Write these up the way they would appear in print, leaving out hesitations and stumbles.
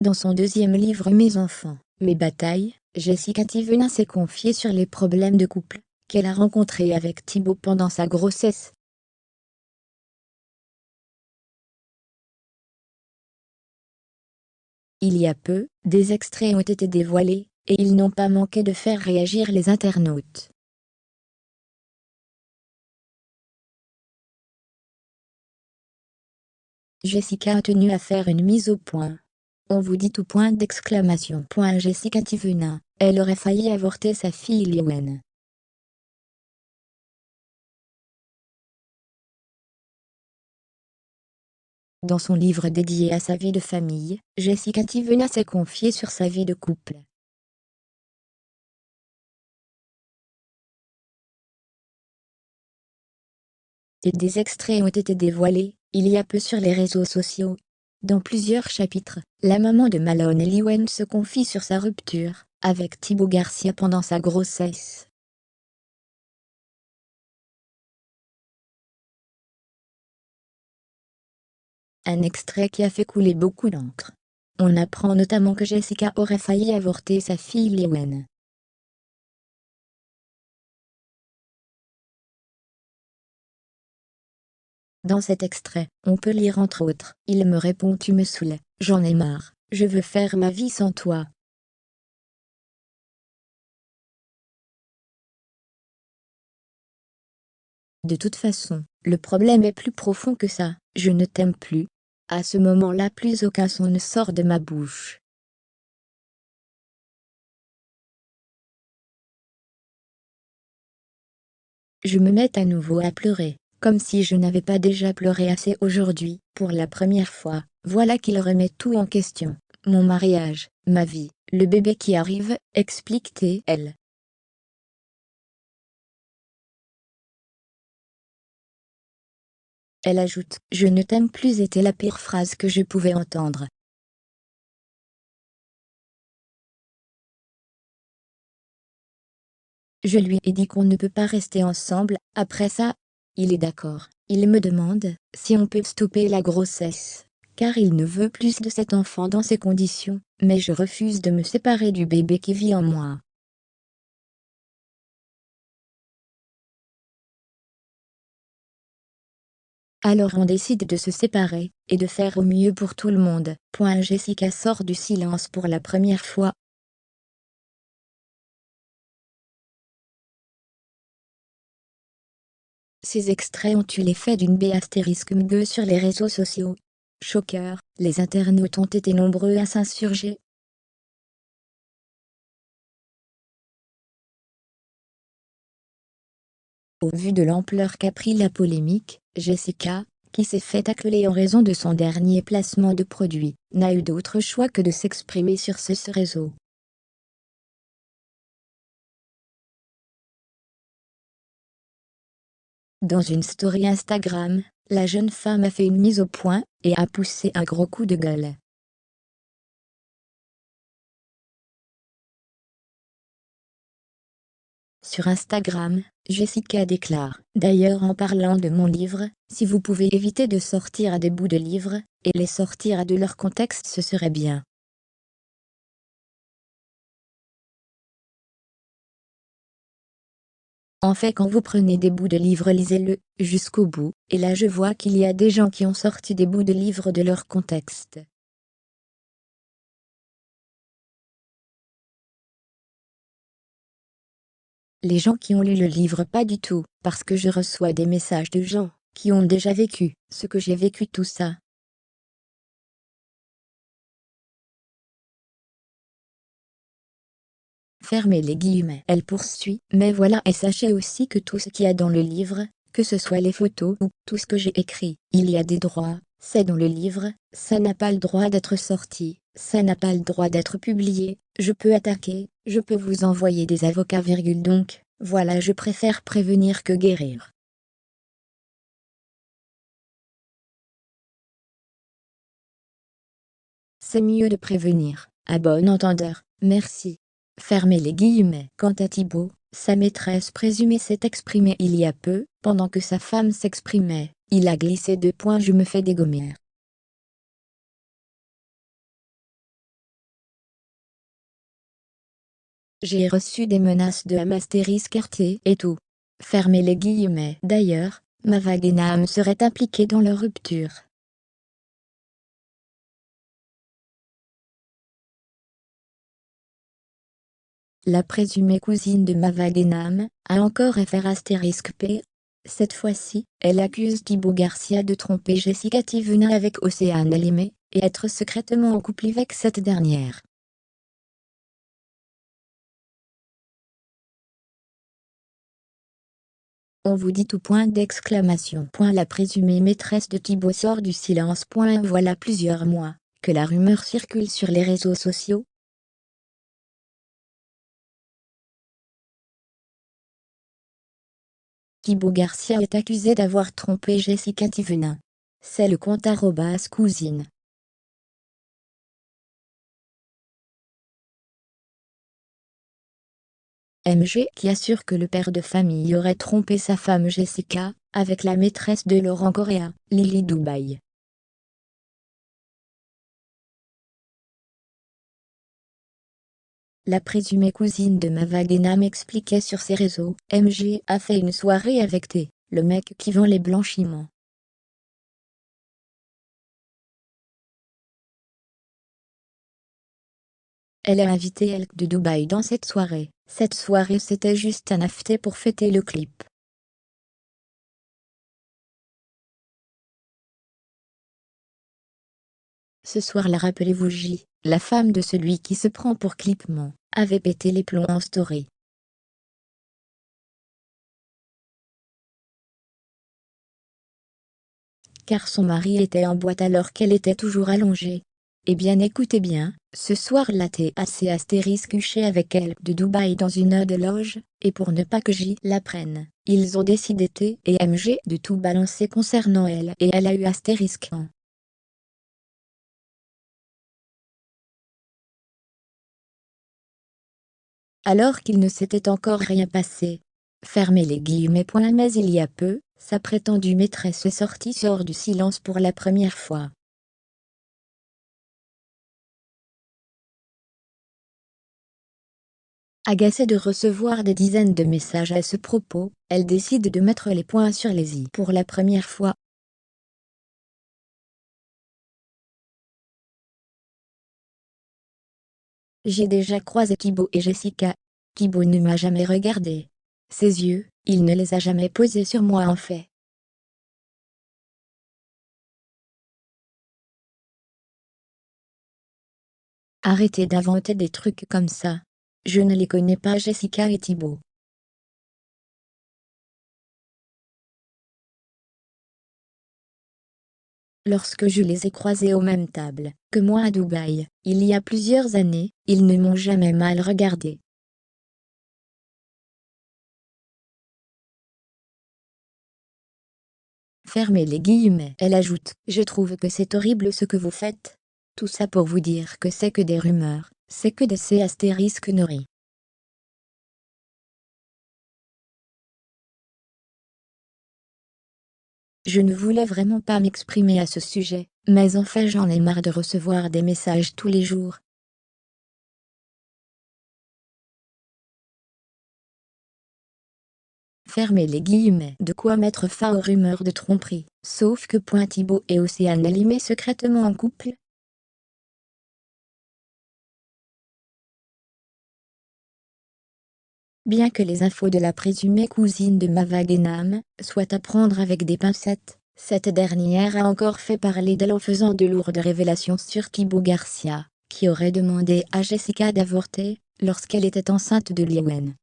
Dans son deuxième livre Mes enfants, mes batailles, Jessica Thivenin s'est confiée sur les problèmes de couple qu'elle a rencontrés avec Thibaut pendant sa grossesse. Il y a peu, des extraits ont été dévoilés, et ils n'ont pas manqué de faire réagir les internautes. Jessica a tenu à faire une mise au point. On vous dit tout point d'exclamation. Jessica Thivenin, elle aurait failli avorter sa fille Liwen. Dans son livre dédié à sa vie de famille, Jessica Thivenin s'est confiée sur sa vie de couple. Et des extraits ont été dévoilés, il y a peu sur les réseaux sociaux. Dans plusieurs chapitres, la maman de Malone et Liwen se confie sur sa rupture avec Thibaut Garcia pendant sa grossesse. Un extrait qui a fait couler beaucoup d'encre. On apprend notamment que Jessica aurait failli avorter sa fille Liwen. Dans cet extrait, on peut lire entre autres « Il me répond tu me saoules, j'en ai marre, je veux faire ma vie sans toi ». De toute façon, le problème est plus profond que ça, je ne t'aime plus. À ce moment-là plus aucun son ne sort de ma bouche. Je me mets à nouveau à pleurer, comme si je n'avais pas déjà pleuré assez aujourd'hui. Pour la première fois, voilà qu'il remet tout en question. Mon mariage, ma vie, le bébé qui arrive, explique-t-elle. Elle ajoute « Je ne t'aime plus » était la pire phrase que je pouvais entendre. Je lui ai dit qu'on ne peut pas rester ensemble, après ça. Il est d'accord, il me demande si on peut stopper la grossesse, car il ne veut plus de cet enfant dans ces conditions, mais je refuse de me séparer du bébé qui vit en moi. Alors on décide de se séparer, et de faire au mieux pour tout le monde. Jessica sort du silence pour la première fois. Ces extraits ont eu l'effet d'une *mgue sur les réseaux sociaux. Choqueur, les internautes ont été nombreux à s'insurger. Au vu de l'ampleur qu'a pris la polémique, Jessica, qui s'est fait tacler en raison de son dernier placement de produit, n'a eu d'autre choix que de s'exprimer sur ce réseau. Dans une story Instagram, la jeune femme a fait une mise au point, et a poussé un gros coup de gueule. Sur Instagram, Jessica déclare « D'ailleurs en parlant de mon livre, si vous pouvez éviter de sortir à des bouts de livres, et les sortir à de leur contexte ce serait bien. En fait quand vous prenez des bouts de livres lisez-le, jusqu'au bout, et là je vois qu'il y a des gens qui ont sorti des bouts de livres de leur contexte. Les gens qui ont lu le livre pas du tout, parce que je reçois des messages de gens qui ont déjà vécu ce que j'ai vécu tout ça. Fermez les guillemets. Elle poursuit, mais voilà et sachez aussi que tout ce qu'il y a dans le livre, que ce soit les photos ou tout ce que j'ai écrit, il y a des droits, c'est dans le livre, ça n'a pas le droit d'être sorti, ça n'a pas le droit d'être publié, je peux attaquer, je peux vous envoyer des avocats. Donc, voilà je préfère prévenir que guérir. C'est mieux de prévenir, à bon entendeur, merci. Fermez les guillemets. Quant à Thibaut, sa maîtresse présumée s'est exprimée il y a peu, pendant que sa femme s'exprimait, il a glissé 2 points je me fais dégommer. J'ai reçu des menaces de *RT et tout. Fermez les guillemets. D'ailleurs, Mavag et Naam seraient impliqués dans leur rupture. La présumée cousine de Mavag et Naam a encore *P. Cette fois-ci, elle accuse Thibaut Garcia de tromper Jessica Tivuna avec Océane Alimé, et être secrètement en couple avec cette dernière. On vous dit tout point d'exclamation. La présumée maîtresse de Thibaut sort du silence. Voilà plusieurs mois que la rumeur circule sur les réseaux sociaux. Thibaut Garcia est accusé d'avoir trompé Jessica Tivuna. C'est le compte @cousine. MG qui assure que le père de famille aurait trompé sa femme Jessica, avec la maîtresse de Laurent Correa, Lily Dubaï. La présumée cousine de Mavag et Naam expliquait sur ses réseaux: MG a fait une soirée avec T, le mec qui vend les blanchiments. Elle a invité Elk de Dubaï dans cette soirée. Cette soirée c'était juste un after pour fêter le clip. Ce soir-là, rappelez-vous, J, la femme de celui qui se prend pour Clipman, avait pété les plombs en story. Car son mari était en boîte alors qu'elle était toujours allongée. Eh bien écoutez bien, ce soir-là TAC couché avec elle de Dubaï dans une de loge, et pour ne pas que J l'apprenne, ils ont décidé T et MG de tout balancer concernant elle et elle a eu *1. Alors qu'il ne s'était encore rien passé. Fermez les guillemets. Mais il y a peu, sa prétendue maîtresse est sortie hors du silence pour la première fois. Agacée de recevoir des dizaines de messages à ce propos, elle décide de mettre les points sur les i pour la première fois. J'ai déjà croisé Thibaut et Jessica. Thibaut ne m'a jamais regardé. Ses yeux, il ne les a jamais posés sur moi en fait. Arrêtez d'inventer des trucs comme ça. Je ne les connais pas, Jessica et Thibaut. Lorsque je les ai croisés aux mêmes tables que moi à Dubaï, il y a plusieurs années, ils ne m'ont jamais mal regardé. Fermez les guillemets. Elle ajoute: je trouve que c'est horrible ce que vous faites. Tout ça pour vous dire que c'est que des rumeurs, c'est que des *conneries. Je ne voulais vraiment pas m'exprimer à ce sujet, mais en fait j'en ai marre de recevoir des messages tous les jours. Fermez les guillemets. De quoi mettre fin aux rumeurs de tromperie. Sauf que Thibaut et Océane Alimé secrètement en couple. Bien que les infos de la présumée cousine de Mavag et Naam soient à prendre avec des pincettes, cette dernière a encore fait parler d'elle en faisant de lourdes révélations sur Thibaut Garcia, qui aurait demandé à Jessica d'avorter lorsqu'elle était enceinte de Liwen.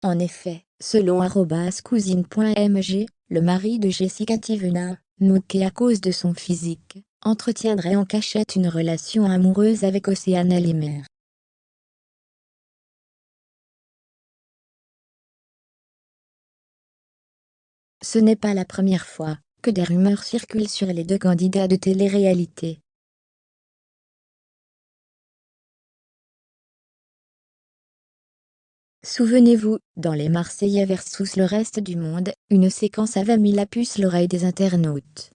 En effet, selon @cousine.mg, le mari de Jessica Tivuna, moqué à cause de son physique, entretiendrait en cachette une relation amoureuse avec Océane Alimé. Ce n'est pas la première fois que des rumeurs circulent sur les deux candidats de télé-réalité. Souvenez-vous, dans Les Marseillais versus le reste du monde, une séquence avait mis la puce à l'oreille des internautes.